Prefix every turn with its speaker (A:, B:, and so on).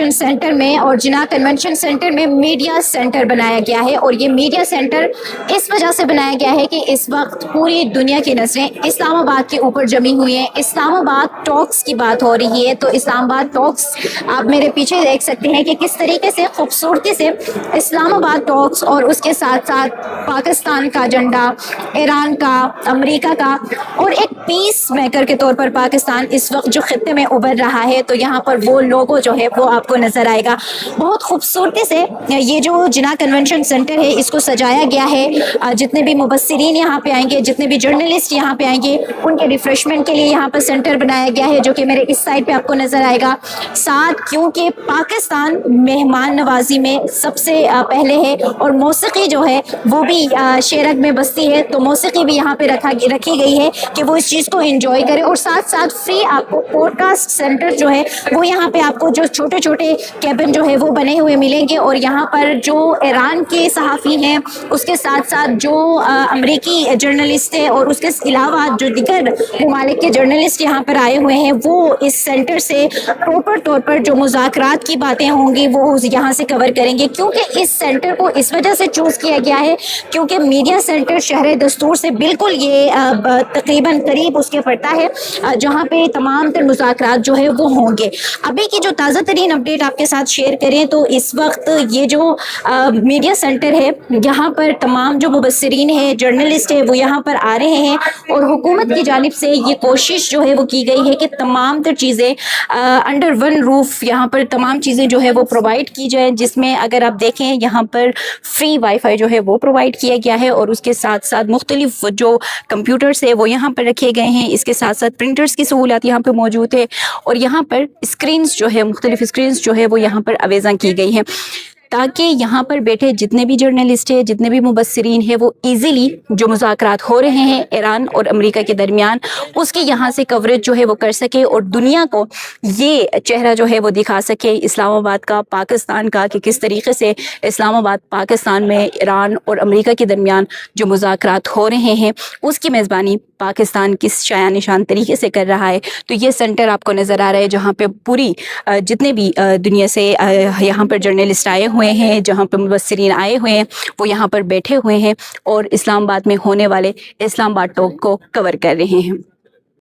A: Centre میں اور جناح convention centre میں میڈیا سینٹر بنایا گیا ہے، اور یہ میڈیا سینٹر اس وجہ سے بنایا گیا ہے کہ اس وقت پوری دنیا کی نظریں اسلام آباد کے اوپر جمی ہوئی ہیں۔ اسلام آباد ٹاکس کی بات ہو رہی ہے، تو اسلام آباد ٹاکس آپ میرے پیچھے دیکھ سکتے ہیں کہ کس طریقے سے خوبصورتی سے اسلام آباد ٹاکس اور اس کے ساتھ ساتھ پاکستان کا جھنڈا، ایران کا، امریکہ کا، اور ایک پیس میکر کے طور پر پاکستان اس وقت جو خطے میں ابھر رہا ہے، تو یہاں پر وہ لوگو جو ہے وہ آپ کو نظر آئے گا۔ بہت خوبصورتی سے یہ جو جناح کنونشن سینٹر ہے اس کو سجایا گیا ہے۔ جتنے بھی مبصرین یہاں پہ آئیں گے، جتنے بھی جرنلسٹ یہاں پہ آئیں گے، ان کے ریفریشمنٹ کے لیے یہاں پر سینٹر بنایا گیا ہے، جو کہ میرے اس سائڈ پہ آپ کو نظر آئے گا۔ ساتھ کیونکہ پاکستان مہمان نوازی میں سب سے پہلے ہے، اور موسیقی جو ہے وہ بھی شیرگ میں بستی ہے، تو موسیقی بھی یہاں پہ رکھی گئی ہے کہ وہ اس چیز کو انجوائے کرے، اور ساتھ ساتھ فری آپ کو پوڈ کاسٹ سینٹر جو ہے وہ یہاں پہ آپ کو جو چھوٹے چھوٹے کیبن جو ہے وہ بنے ہوئے ملیں گے، اور یہاں پر جو ایران کے صحافی ہیں، اس کے ساتھ ساتھ جو امریکی جرنلسٹ ہیں، اور اس کے علاوہ جو دیگر ممالک کے جرنلسٹ یہاں پر آئے ہوئے ہیں، وہ اس سینٹر سے پراپر طور پر جو مذاکرات کی باتیں ہوں گی وہ یہاں سے کور کریں گے۔ کیونکہ اس سینٹر کو اس وجہ سے چوز کیا گیا ہے کیونکہ میڈیا سینٹر شہر دستور سے بالکل یہ تقریباً قریب اس کے پڑتا ہے، جہاں پہ تمام تر مذاکرات جو ہے وہ ہوں گے۔ ابھی کی جو تازہ ترین اپڈیٹ آپ کے ساتھ شیئر کریں تو اس وقت یہ جو میڈیا سینٹر ہے، یہاں پر تمام جو مبصرین ہیں، جرنلسٹ ہیں، وہ یہاں پر آ رہے ہیں، اور حکومت کی جانب سے یہ کوشش جو ہے وہ کی گئی ہے کہ تمام تر چیزیں انڈر ون روف یہاں پر تمام چیزیں جو ہے وہ پرووائڈ کی جائیں، جس میں اگر آپ دیکھیں یہاں پر فری وائی فائی جو ہے وہ پرووائڈ کیا گیا ہے، اور اس کے ساتھ ساتھ مختلف جو کمپیوٹرز ہے وہ یہاں پر رکھے گئے ہیں۔ اس کے ساتھ ساتھ پرنٹرز کی سہولیات یہاں پہ موجود ہے، اور یہاں پر اسکرینز جو ہے مختلف اسکرینز جو ہے وہ یہاں پر اویزاں کی گئی ہیں، تاکہ یہاں پر بیٹھے جتنے بھی جرنلسٹ ہیں، جتنے بھی مبصرین ہیں، وہ ایزیلی جو مذاکرات ہو رہے ہیں ایران اور امریکہ کے درمیان اس کی یہاں سے کوریج جو ہے وہ کر سکے، اور دنیا کو یہ چہرہ جو ہے وہ دکھا سکے اسلام آباد کا، پاکستان کا، کہ کس طریقے سے اسلام آباد پاکستان میں ایران اور امریکہ کے درمیان جو مذاکرات ہو رہے ہیں اس کی میزبانی پاکستان کس شایان نشان طریقے سے کر رہا ہے۔ تو یہ سینٹر آپ کو نظر آ رہا ہے جہاں پہ پوری جتنے بھی دنیا سے یہاں پر جرنلسٹ آئے ہوئے ہیں، جہاں پہ مبصرین آئے ہوئے ہیں، وہ یہاں پر بیٹھے ہوئے ہیں اور اسلام آباد میں ہونے والے اسلام آباد ٹاک کو کور کر رہے ہیں۔